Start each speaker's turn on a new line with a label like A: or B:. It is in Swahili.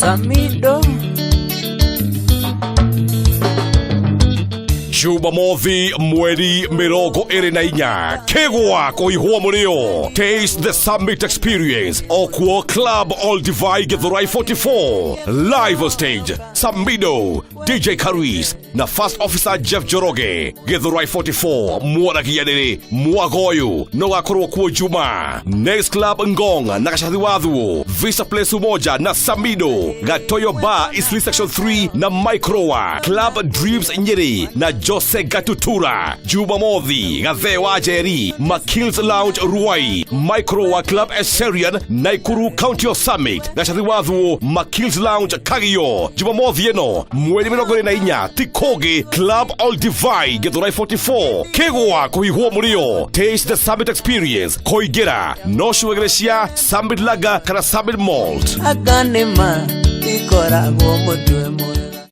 A: Samido
B: Jumamothi mweri mirongo iri na inya kegwa kuihua murio. Taste the Summit Experience Okuo Club Ol'divai Githurai 44 live on stage Samido, DJ Karis na First Officer Jeff Joroge. Githurai 44 mwana kiyanere mwagoyu no gakorwo kuo juma. Next Club Ngong na Gashathi Wathu Vista Place Umoja na Samido. Gatoyo Bar Eastleigh Section 3 na Microwa Club Dreams Nyeri na Jose Gatutura. Jumamothi Gathe wa Jeri Makills Lounge Ruai Microwa Club Assyrian Naikuru County of Summit. Gashathi Wathu Makills Lounge Kagio. Jumamothi eno mweri mirongo iri na inya Tikoge Club Ol'divai Githurai 44 kegwa kuihua murio. Taste the Summit Experience koigera no shuegresia Summit Lager kana Summit Malt
A: aganema ikoragwo mutwe